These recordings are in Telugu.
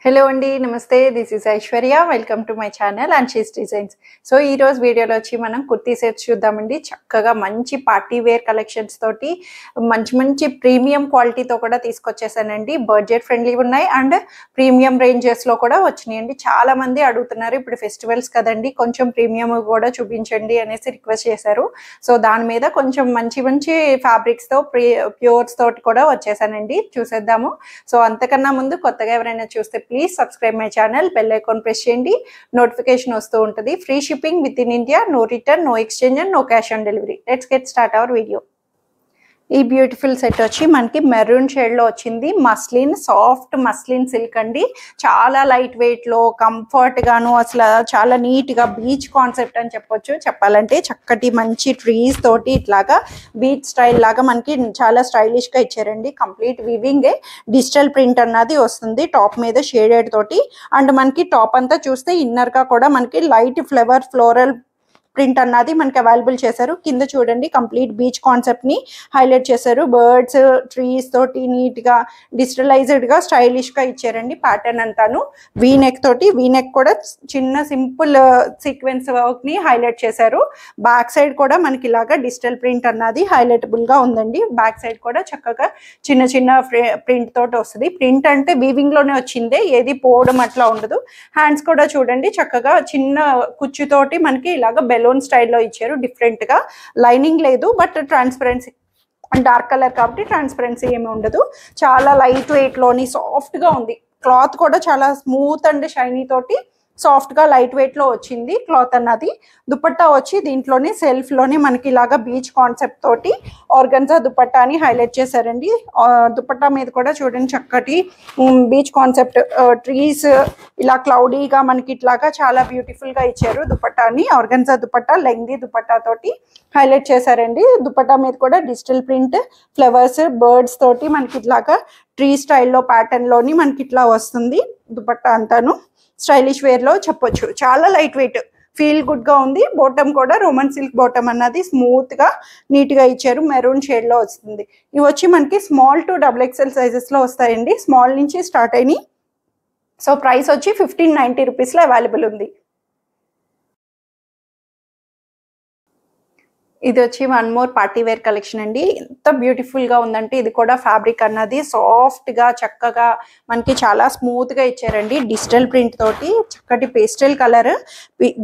హలో అండి, నమస్తే. This is Aishwarya. Welcome to my channel Anshi's designs. So ఈరోజు వీడియోలో వచ్చి మనం కుర్తీ సెట్స్ చూద్దామండి. చక్కగా మంచి పార్టీ వేర్ కలెక్షన్స్ తోటి మంచి ప్రీమియం క్వాలిటీతో కూడా తీసుకొచ్చేసానండి. బడ్జెట్ ఫ్రెండ్లీ ఉన్నాయి అండ్ ప్రీమియం రేంజెస్లో కూడా వచ్చినాయండి. చాలా మంది అడుగుతున్నారు, ఇప్పుడు ఫెస్టివల్స్ కదండి, కొంచెం ప్రీమియం కూడా చూపించండి అనేసి రిక్వెస్ట్ చేశారు. సో దాని మీద కొంచెం మంచి ఫ్యాబ్రిక్స్తో ప్యూర్స్ తోటి కూడా వచ్చేసానండి. చూసేద్దాము. సో అంతకన్నా ముందు కొత్తగా ఎవరైనా చూస్తే please subscribe my channel, bell icon press చేయండి. నోటిఫికేషన్ వస్తూ ఉంటుంది. Free shipping within India, no return, no exchange and no cash on delivery. Let's get start our video. ఈ బ్యూటిఫుల్ సెట్ వచ్చి మనకి మెరూన్ షేడ్లో వచ్చింది. మస్లిన్, సాఫ్ట్ మస్లిన్ సిల్క్ అండి. చాలా లైట్ వెయిట్లో కంఫర్ట్గాను, అసలు చాలా నీట్గా బీచ్ కాన్సెప్ట్ అని చెప్పొచ్చు. చెప్పాలంటే చక్కటి మంచి ట్రీస్ తోటి ఇట్లాగా బీచ్ స్టైల్ లాగా మనకి చాలా స్టైలిష్గా ఇచ్చారండి. కంప్లీట్ వీవింగే, డిజిటల్ ప్రింట్ అన్నది వస్తుంది టాప్ మీద షేడెడ్ తోటి. అండ్ మనకి టాప్ అంతా చూస్తే ఇన్నర్గా కూడా మనకి లైట్ ఫ్లోరల్ ప్రింట్ అన్నది మనకి అవైలబుల్ చేశారు. కింద చూడండి కంప్లీట్ బీచ్ కాన్సెప్ట్ ని హైలైట్ చేశారు. బర్డ్స్, ట్రీస్ తోటి నీట్ గా డిజిటలైజ్డ్ గా స్టైలిష్ గా ఇచ్చారండి. ప్యాటర్న్ అంతాను వీ నెక్ తోటి, వీ నెక్ కూడా చిన్న సింపుల్ సీక్వెన్స్ వర్క్ ని హైలైట్ చేశారు. బ్యాక్ సైడ్ కూడా మనకి ఇలాగా డిజిటల్ ప్రింట్ అన్నది హైలైటబుల్ గా ఉందండి. బ్యాక్ సైడ్ కూడా చక్కగా చిన్న ప్రింట్ తోటి వస్తుంది. ప్రింట్ అంటే వీవింగ్ లోనే వచ్చిందే, ఏది పోవడం అట్లా ఉండదు. హ్యాండ్స్ కూడా చూడండి చక్కగా చిన్న కుచ్చుతోటి మనకి ఇలాగా బెలూన్ స్టైల్లో ఇచ్చారు. డిఫరెంట్ గా లైనింగ్ లేదు, బట్ ట్రాన్స్పరెన్సీ, డార్క్ కలర్ కాబట్టి ట్రాన్స్పరెన్సీ ఏమి ఉండదు. చాలా లైట్ వెయిట్ లోని సాఫ్ట్ గా ఉంది. క్లాత్ కూడా చాలా స్మూత్ అండ్ షైనీ తోటి సాఫ్ట్ గా లైట్ వెయిట్ లో వచ్చింది క్లాత్ అన్నది. దుపట్టా వచ్చి దీంట్లోనే సెల్ఫ్ లోనే మనకి ఇలాగా బీచ్ కాన్సెప్ట్ తోటి ఆర్గన్జా దుపట్టాని హైలైట్ చేశారండి. దుపట్టా మీద కూడా చూడండి చక్కటి బీచ్ కాన్సెప్ట్, ట్రీస్ ఇలా క్లౌడీగా మనకి ఇట్లాగా చాలా బ్యూటిఫుల్ గా ఇచ్చారు. దుపట్టాని ఆర్గన్జా దుపట్టా, లెంగ్దీ దుపట్టా తోటి హైలైట్ చేశారండి. దుపట్టా మీద కూడా డిజిటల్ ప్రింట్, ఫ్లవర్స్, బర్డ్స్ తోటి మనకి ఇట్లాగా ట్రీ స్టైల్లో ప్యాటర్న్ లోని మనకి ఇట్లా వస్తుంది. దుపట్టా అంతాను స్టైలిష్ వేర్ లో చెప్పొచ్చు. చాలా లైట్ వెయిట్, ఫీల్ గుడ్ గా ఉంది. బాటమ్ కూడా రోమన్ సిల్క్ బాటమ్ అన్నది స్మూత్ గా నీట్ గా ఇచ్చారు. మెరూన్ షేడ్ లో వస్తుంది. ఇవి వచ్చి మనకి స్మాల్ టు XXL సైజెస్ లో వస్తాయండి. స్మాల్ నుంచి స్టార్ట్ అయినాయి. సో ప్రైస్ వచ్చి 1590 రూపీస్ లో అవైలబుల్ ఉంది. ఇది వచ్చి one more party wear collection అండి. ఎంత బ్యూటిఫుల్ గా ఉందంటే, ఇది కూడా ఫ్యాబ్రిక్ అన్నది సాఫ్ట్ గా చక్కగా మనకి చాలా స్మూత్ గా ఇచ్చారండి. డిజిటల్ ప్రింట్ తోటి చక్కటి పేస్టల్ కలర్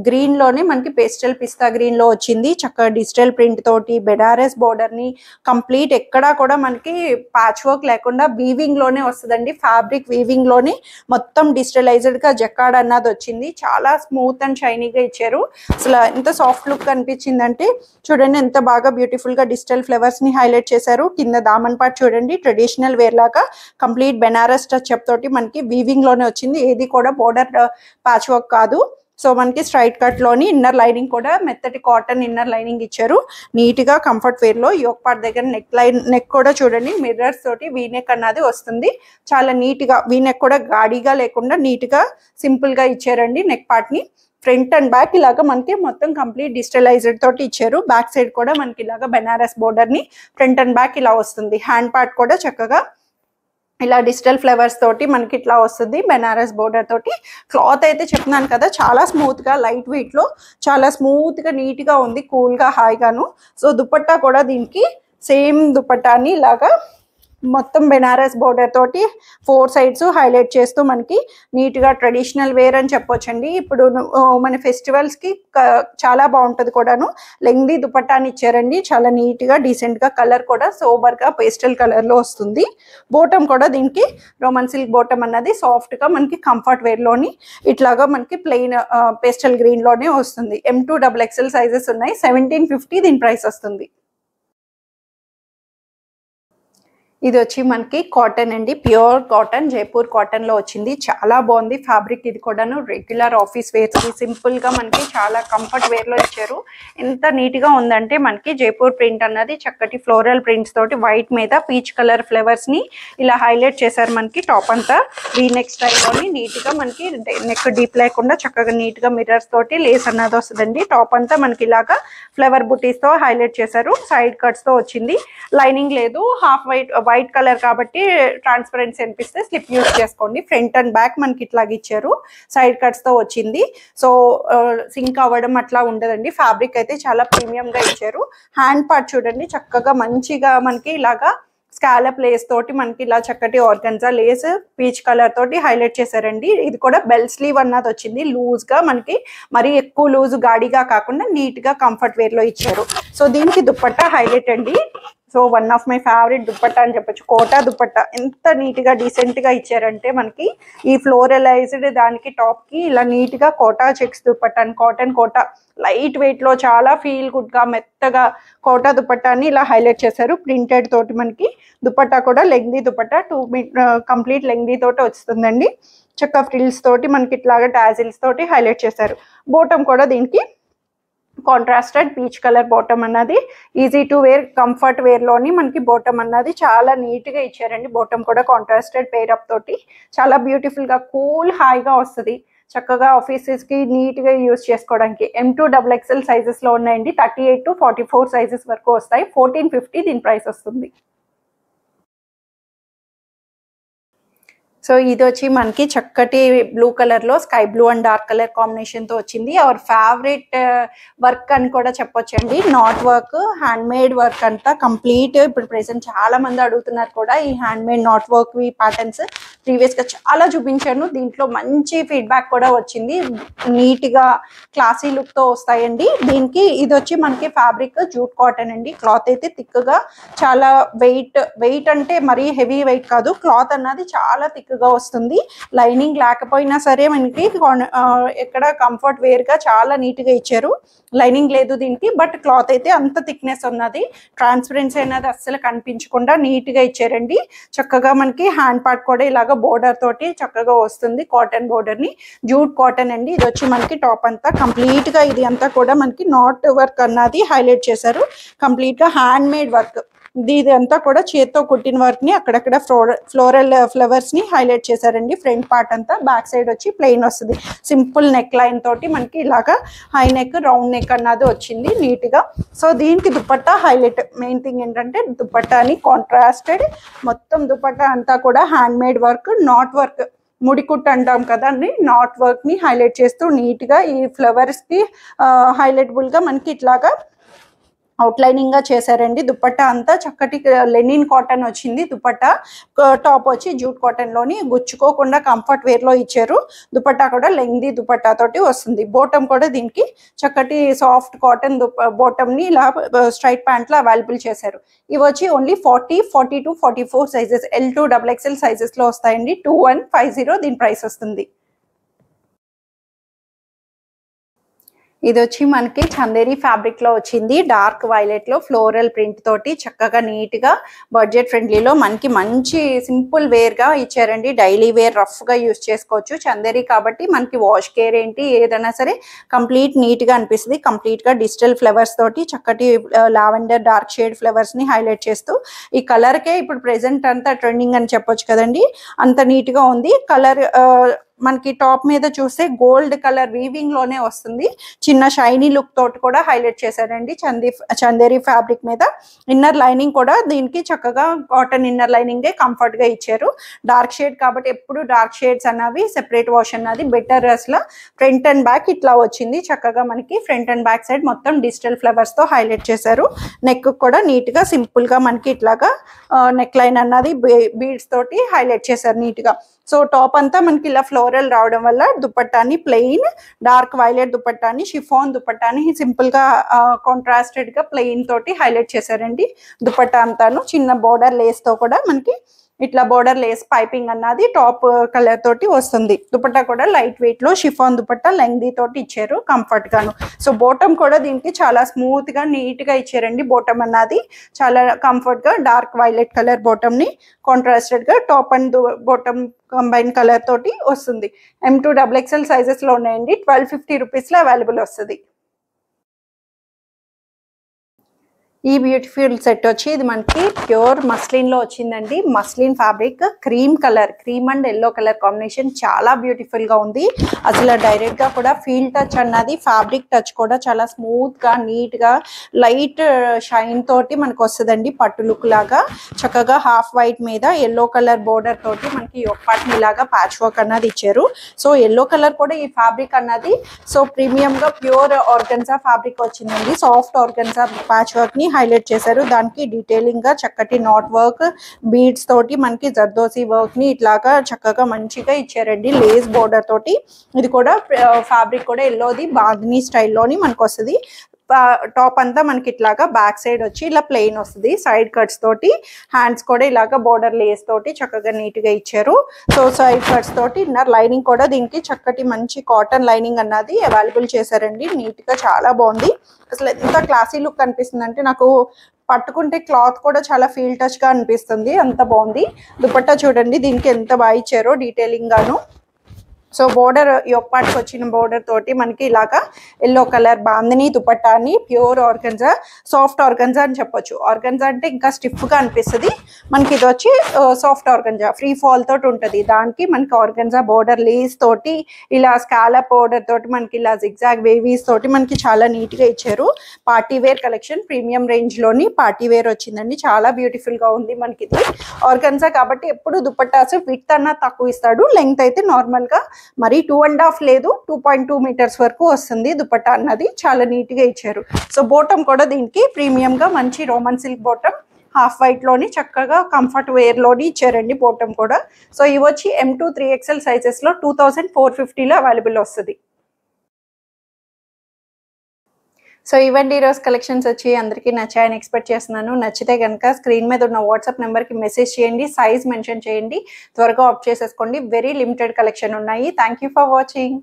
గ్రీన్ లోనే మనకి పేస్టల్ పిస్తా గ్రీన్ లో వచ్చింది. చక్కగా డిజిటల్ ప్రింట్ తోటి బెనారస్ బోర్డర్ ని కంప్లీట్ ఎక్కడా కూడా మనకి ప్యాచ్ వర్క్ లేకుండా వీవింగ్ లోనే వస్తుందండి. ఫ్యాబ్రిక్ వీవింగ్ లోనే మొత్తం డిజిటలైజ్డ్ గా జకార్డ్ అన్నది వచ్చింది. చాలా స్మూత్ అండ్ షైనీగా ఇచ్చారు. అసలు ఎంత సాఫ్ట్ లుక్ అనిపించిందంటే చూడండి, ఎంత బాగా బ్యూటిఫుల్ గా డిజిటల్ ఫ్లవర్స్ ని హైలైట్ చేశారు. కింద దామన్ పార్ట్ చూడండి ట్రెడిషనల్ వేర్ లాగా కంప్లీట్ బెనారస్ టచ్ అప్ తోటి మనకి వీవింగ్ లోనే వచ్చింది. ఏది కూడా బోర్డర్ ప్యాచ్ వర్క్ కాదు. సో మనకి స్ట్రైట్ కట్ లోని ఇన్నర్ లైనింగ్ కూడా మెత్తటి కాటన్ ఇన్నర్ లైనింగ్ ఇచ్చారు. నీట్ గా కంఫర్ట్ వేర్ లో యోక్ పార్ట్ దగ్గర నెక్ కూడా చూడండి మిర్రర్స్ తోటి వీ నెక్ అన్నది వస్తుంది. చాలా నీట్ గా వీ నెక్ కూడా గాడిగా లేకుండా నీట్ గా సింపుల్ గా ఇచ్చారండి. నెక్ పార్ట్ ని ఫ్రంట్ అండ్ బ్యాక్ ఇలాగా మనకి మొత్తం కంప్లీట్ డిజిటలైజ్డ్ తోటి ఇచ్చారు. బ్యాక్ సైడ్ కూడా మనకి ఇలాగా బెనారస్ బోర్డర్ ని ఫ్రంట్ అండ్ బ్యాక్ ఇలా వస్తుంది. హ్యాండ్ పార్ట్ కూడా చక్కగా ఇలా డిజిటల్ ఫ్లవర్స్ తోటి మనకి ఇట్లా వస్తుంది బెనారస్ బోర్డర్ తోటి. క్లాత్ అయితే చెప్తున్నాను కదా, చాలా స్మూత్ గా లైట్ వెయిట్ లో చాలా స్మూత్ గా నీట్ గా ఉంది, కూల్ గా హాయిగాను. సో దుపట్టా కూడా దీనికి సేమ్ దుపట్టాని ఇలాగా మొత్తం బెనారస్ బోర్డర్ తోటి 4 సైడ్స్ హైలైట్ చేస్తూ మనకి నీట్ గా ట్రెడిషనల్ వేర్ అని చెప్పొచ్చండి. ఇప్పుడు మన ఫెస్టివల్స్ కి చాలా బాగుంటది కూడాను. లెంగ్దీ దుపట్టాని ఇచ్చారండి. చాలా నీట్ గా డీసెంట్ గా, కలర్ కూడా సోబర్ గా పేస్టల్ కలర్ లో వస్తుంది. బోటం కూడా దీనికి రోమన్ సిల్క్ బోటం అన్నది సాఫ్ట్ గా మనకి కంఫర్ట్ వేర్ లోని ఇట్లాగా మనకి ప్లెయిన్ పేస్టల్ గ్రీన్ లోనే వస్తుంది. M2 XXL సైజెస్ ఉన్నాయి. 1750 దీని ప్రైస్ వస్తుంది. ఇది వచ్చి మనకి కాటన్ అండి, ప్యూర్ కాటన్, జైపూర్ కాటన్ లో వచ్చింది. చాలా బాగుంది ఫ్యాబ్రిక్. ఇది కూడాను రెగ్యులర్ ఆఫీస్ వేర్ కి సింపుల్ గా మనకి చాలా కంఫర్ట్ వేర్ లో ఇచ్చారు. ఎంత నీట్ గా ఉందంటే మనకి జైపూర్ ప్రింట్ అన్నది చక్కటి ఫ్లోరల్ ప్రింట్స్ తోటి వైట్ మీద పీచ్ కలర్ ఫ్లవర్స్ ని ఇలా హైలైట్ చేశారు. మనకి టాప్ అంతా వీ నెక్ స్టైల్లోని నీట్ గా మనకి నెక్ డీప్ లేకుండా చక్కగా నీట్ గా మిర్రర్స్ తోటి లేస్ అన్నది వస్తుందండి. టాప్ అంతా మనకి ఇలాగా ఫ్లవర్ బుటీస్ తో హైలైట్ చేశారు. సైడ్ కట్స్ తో వచ్చింది. లైనింగ్ లేదు, హాఫ్ వైట్ కలర్ కాబట్టి ట్రాన్స్పరెన్సీ అనిపిస్తే స్లిప్ యూస్ చేసుకోండి. ఫ్రంట్ అండ్ బ్యాక్ మనకి ఇట్లాగ ఇచ్చారు, సైడ్ కట్స్ తో వచ్చింది. సో సింక్ అవ్వడం అట్లా ఉండదండి. ఫ్యాబ్రిక్ అయితే చాలా ప్రీమియం గా ఇచ్చారు. హ్యాండ్ పార్ట్ చూడండి చక్కగా మంచిగా మనకి ఇలాగా స్కాలప్ లేస్ తోటి మనకి ఇలా చక్కటి ఆర్గన్జా లేస్ పీచ్ కలర్ తోటి హైలైట్ చేశారండి. ఇది కూడా బెల్ స్లీవ్ అన్నది వచ్చింది, లూజ్ గా మనకి మరీ ఎక్కువ లూజ్ గాడిగా కాకుండా నీట్ గా కంఫర్ట్ వేర్ లో ఇచ్చారు. సో దీనికి దుప్పట్టా హైలైట్ అండి. So one of my favourite dupatta అని చెప్పొచ్చు. కోటా దుప్పట్టా ఎంత నీట్ గా డీసెంట్ గా ఇచ్చారంటే మనకి ఈ ఫ్లోరలైజ్డ్ దానికి టాప్ కి ఇలా నీట్ గా Kota checks dupatta, cotton Kota light weight లో చాలా ఫీల్ గుడ్ గా మెత్తగా కోటా దుప్పట్టాని ఇలా హైలైట్ చేశారు. ప్రింటెడ్ తోటి మనకి దుప్పట్టా కూడా లెంగ్దీ దుప్పట్టా, కంప్లీట్ లెంగ్దీ తోటి వస్తుందండి. చక్క ఫ్రిల్స్ తోటి మనకి ఇట్లాగా టాజిల్స్ తోటి హైలైట్ చేశారు. బోటం కూడా దీనికి కాంట్రాస్టెడ్ పీచ్ కలర్ బాటమ్ అన్నది easy to wear comfort wear లోని మనకి బాటమ్ అన్నది చాలా నీట్ గా ఇచ్చారండి. బాటమ్ కూడా కాంట్రాస్టెడ్ పేర్ అప్ తోటి చాలా బ్యూటిఫుల్ గా కూల్ హాయిగా వస్తుంది. చక్కగా ఆఫీసెస్ కి నీట్ గా యూజ్ చేసుకోవడానికి. M2XXL సైజెస్ లో ఉన్నాయండి. 38 to 44 సైజెస్ వరకు వస్తాయి. 1450 దీని ప్రైస్ వస్తుంది. సో ఇది వచ్చి మనకి చక్కటి బ్లూ కలర్ లో sky blue and dark colour combination తో వచ్చింది. అవర్ ఫేవరెట్ వర్క్ అని కూడా చెప్పొచ్చండి. Not work, hand made work అంతా కంప్లీట్. ఇప్పుడు ప్రెసెంట్ చాలా మంది అడుగుతున్నారు కూడా ఈ hand made not work patterns. Previous గా చాలా చూపించాను, దీంట్లో మంచి ఫీడ్బ్యాక్ కూడా వచ్చింది. నీట్ గా క్లాసీ లుక్ తో వస్తాయండి. దీనికి ఇది వచ్చి మనకి ఫ్యాబ్రిక్ జూట్ కాటన్ అండి. క్లాత్ అయితే థిక్ గా చాలా వెయిట్ అంటే మరీ హెవీ వెయిట్ కాదు, క్లాత్ అన్నది చాలా థిక్ గా వస్తుంది. లైనింగ్ లేకపోయినా సరే మనకి ఎక్కడ కంఫర్ట్ వేర్ గా చాలా నీట్ గా ఇచ్చారు. లైనింగ్ లేదు దీనికి, బట్ క్లాత్ అయితే అంత థిక్నెస్ ఉన్నది. ట్రాన్స్పరెన్సీ అనేది అస్సలు కనిపించకుండా నీట్ గా ఇచ్చారండి. చక్కగా మనకి హ్యాండ్ పార్ట్ కూడా ఇలాగ బోర్డర్ తోటి చక్కగా వస్తుంది. కాటన్ బోర్డర్ ని, జూట్ కాటన్ అండి. ఇది వచ్చి మనకి టాప్ అంతా కంప్లీట్ గా ఇది అంతా కూడా మనకి నాట్ వర్క్ అన్నది హైలైట్ చేశారు. కంప్లీట్ గా హ్యాండ్ మేడ్ వర్క్. ఇది అంతా కూడా చేత్తో కుట్టిన వర్క్ ని అక్కడక్కడ ఫ్లోరల్ ఫ్లవర్స్ ని హైలైట్ చేశారండి. ఫ్రంట్ పార్ట్ అంతా, బ్యాక్ సైడ్ వచ్చి ప్లెయిన్ వస్తుంది. సింపుల్ నెక్ లైన్ తోటి మనకి ఇలాగా హై నెక్, రౌండ్ నెక్ అన్నది వచ్చింది నీట్ గా. సో దీనికి దుపట్టా హైలైట్. మెయిన్ థింగ్ ఏంటంటే దుపట్టాని కాంట్రాస్టెడ్ మొత్తం దుపట్టా అంతా కూడా handmade work, knot work, ముడికుట్టు అంటాం కదండి, నాట్ వర్క్ ని హైలైట్ చేస్తూ నీట్ గా ఈ ఫ్లవర్స్ కి హైలైటబుల్ గా మనకి ఇట్లాగా అవుట్లైనింగ్ గా చేశారండి. దుపట్టా అంతా చక్కటి లెనిన్ కాటన్ వచ్చింది. దుపట్టా టాప్ వచ్చి జూట్ కాటన్ లోని గుచ్చుకోకుండా కంఫర్ట్ వేర్ లో ఇచ్చారు. దుపట్టా కూడా లెంగ్దీ దుపట్టా తోటి వస్తుంది. బోటం కూడా దీనికి చక్కటి సాఫ్ట్ కాటన్ బోటమ్ ని ఇలా స్ట్రైట్ ప్యాంట్ లో అవైలబుల్ చేశారు. ఇవి వచ్చి ఓన్లీ 40, 42, 44 సైజెస్, L2XXL సైజెస్ లో వస్తాయండి. 2150 దీని ప్రైస్ వస్తుంది. ఇది వచ్చి మనకి చందేరి ఫ్యాబ్రిక్ లో వచ్చింది. డార్క్ వైలెట్ లో ఫ్లోరల్ ప్రింట్ తోటి చక్కగా నీట్ గా బడ్జెట్ ఫ్రెండ్లీలో మనకి మంచి సింపుల్ వేర్ గా ఇచ్చారండి. డైలీ వేర్ రఫ్ గా యూజ్ చేసుకోవచ్చు. చందేరి కాబట్టి మనకి వాష్ కేర్ ఏంటి ఏదైనా సరే కంప్లీట్ నీట్ గా అనిపిస్తుంది. కంప్లీట్ గా డిజిటల్ ఫ్లవర్స్ తోటి చక్కటి లావెండర్ డార్క్ షేడ్ ఫ్లవర్స్ ని హైలైట్ చేస్తూ ఈ కలర్ కే ఇప్పుడు ప్రెసెంట్ అంతా ట్రెండింగ్ అని చెప్పొచ్చు కదండి. అంత నీట్ గా ఉంది. కలర్ మనకి టాప్ మీద చూస్తే గోల్డ్ కలర్ వీవింగ్ లోనే వస్తుంది. చిన్న షైనీ లుక్ తోటి కూడా హైలైట్ చేశారండి చందేరి ఫ్యాబ్రిక్ మీద. ఇన్నర్ లైనింగ్ కూడా దీనికి చక్కగా కాటన్ ఇన్నర్ లైనింగ్ కంఫర్ట్ గా ఇచ్చారు. డార్క్ షేడ్ కాబట్టి ఎప్పుడు డార్క్ షేడ్స్ అన్నవి సెపరేట్ వాష్ అన్నది బెటర్. అసలు ఫ్రంట్ అండ్ బ్యాక్ ఇట్లా వచ్చింది. చక్కగా మనకి ఫ్రంట్ అండ్ బ్యాక్ సైడ్ మొత్తం డిజిటల్ ఫ్లవర్స్ తో హైలైట్ చేశారు. నెక్ కూడా నీట్ గా సింపుల్ గా మనకి ఇట్లాగా నెక్ లైన్ అన్నది బీడ్స్ తోటి హైలైట్ చేశారు నీట్ గా. సో టాప్ అంతా మనకి ఇలా ఫ్లోరల్ రావడం వల్ల దుపట్టాని ప్లెయిన్ డార్క్ వైలెట్ దుపట్టాని షిఫాన్ దుపట్టాని సింపుల్ గా కాంట్రాస్టెడ్ గా ప్లెయిన్ తోటి హైలైట్ చేశారండి. దుపట్టా అంతాను చిన్న బోర్డర్ లేస్ తో కూడా మనకి ఇట్లా బోర్డర్ లేస్ పైపింగ్ అన్నది టాప్ కలర్ తోటి వస్తుంది. దుపట్టా కూడా లైట్ వెయిట్ లో షిఫాన్ దుపట్టా లెంగ్దీ తోటి ఇచ్చారు కంఫర్ట్ గాను. సో బోటం కూడా దీనికి చాలా స్మూత్ గా నీట్ గా ఇచ్చారండి. బోటం అన్నది చాలా కంఫర్ట్ గా డార్క్ వైలెట్ కలర్ బోటం ని కాంట్రాస్టెడ్ గా top and bottom combine colour తోటి వస్తుంది. M2XXL సైజెస్ లో ఉన్నాయండి. 1250 రూపీస్ లో అవైలబుల్ వస్తుంది. ఈ బ్యూటిఫుల్ సెట్ వచ్చి ఇది మనకి ప్యూర్ మస్లిన్ లో వచ్చిందండి. Muslin fabric, cream colour, cream and yellow colour combination చాలా బ్యూటిఫుల్ గా ఉంది. అసలు డైరెక్ట్ గా కూడా ఫీల్ టచ్ అన్నది, ఫ్యాబ్రిక్ టచ్ కూడా చాలా స్మూత్ గా నీట్ గా లైట్ షైన్ తోటి మనకు వస్తుందండి. పట్టు లుక్ లాగా చక్కగా హాఫ్ వైట్ మీద ఎల్లో కలర్ బోర్డర్ తోటి మనకి ఒక్కటి లాగా ప్యాచ్ వర్క్ అన్నది ఇచ్చారు. సో ఎల్లో కలర్ కూడా ఈ ఫ్యాబ్రిక్ అన్నది సో ప్రీమియం గా ప్యూర్ ఆర్గన్జా ఫ్యాబ్రిక్ వచ్చిందండి. సాఫ్ట్ ఆర్గన్జా ప్యాచ్ వర్క్ ని హైలైట్ చేశారు. దానికి డీటెయిలింగ్ గా చక్కటి నాట్ వర్క్, బీడ్స్ తోటి మనకి జర్దోసి వర్క్ ని ఇట్లాగా చక్కగా మంచిగా ఇచ్చారండి. లేస్ బోర్డర్ తోటి. ఇది కూడా ఫ్యాబ్రిక్ కూడా ఎల్లోది బాందిని స్టైల్లోని మనకు వస్తుంది. టాప్ అంతా మనకి ఇట్లాగా బ్యాక్ సైడ్ వచ్చి ఇలా ప్లెయిన్ వస్తుంది. సైడ్ కట్స్ తోటి హ్యాండ్స్ కూడా ఇలాగా బోర్డర్ లేస్ తోటి చక్కగా నీట్ గా ఇచ్చారు. సో సైడ్ కట్స్ తోటి ఇన్నర్ లైనింగ్ కూడా దీనికి చక్కటి మంచి కాటన్ లైనింగ్ అన్నది అవైలబుల్ చేశారండి. నీట్ గా చాలా బాగుంది. అసలు ఎంత క్లాసీ లుక్ అనిపిస్తుంది అంటే నాకు పట్టుకుంటే క్లాత్ కూడా చాలా ఫీల్ టచ్ గా అనిపిస్తుంది. అంత బాగుంది. దుపట్టా చూడండి దీనికి ఎంత బాగా ఇచ్చారో డీటెయిలింగ్ గాను. సో బోర్డర్ యొప్పాటికి వచ్చిన బోర్డర్ తోటి మనకి ఇలాగా ఎల్లో కలర్ బాందిని దుపట్టాని ప్యూర్ ఆర్గన్జా, సాఫ్ట్ ఆర్గన్జా అని చెప్పొచ్చు. ఆర్గన్జా అంటే ఇంకా స్టిఫ్ గా అనిపిస్తుంది మనకి. ఇది వచ్చి సాఫ్ట్ ఆర్గన్జా ఫ్రీ ఫాల్ తోటి ఉంటుంది. దానికి మనకి ఆర్గన్జా బోర్డర్ లేస్ తోటి ఇలా స్కాలప్ బోర్డర్ తోటి మనకి ఇలా జిగ్జాగ్ వేవీస్ తోటి మనకి చాలా నీట్ గా ఇచ్చారు. Party wear collection premium range లోని పార్టీ వేర్ వచ్చిందండి. చాలా బ్యూటిఫుల్ గా ఉంది. మనకి ఇది ఆర్గన్జా కాబట్టి ఎప్పుడు దుపట్టాస్ విడ్త్ అన్న తక్కువ ఇస్తాడు. లెంగ్త్ అయితే నార్మల్ గా మరి 2.5 లేదు 2.2 మీటర్స్ వరకు వస్తుంది దుపట్టా అన్నది. చాలా నీట్ గా ఇచ్చారు. సో బోటం కూడా దీనికి ప్రీమియం గా మంచి Roman silk bottom half white లోని చక్కగా కంఫర్ట్ వేర్ లోని ఇచ్చారండి బోటం కూడా. సో ఇవి వచ్చి M2 3XL సైజెస్ లో 2450 లో అవైలబుల్ వస్తుంది. సో ఇవన్నీ ఈరోజు కలెక్షన్స్ వచ్చి అందరికీ నచ్చాయని ఎక్స్పెక్ట్ చేస్తున్నాను. నచ్చితే కనుక స్క్రీన్ మీద ఉన్న వాట్సాప్ నెంబర్కి మెసేజ్ చేయండి, సైజ్ మెన్షన్ చేయండి, త్వరగా ఆప్ట్ చేసేసుకోండి. వెరీ లిమిటెడ్ కలెక్షన్ ఉన్నాయి. Thank you for watching.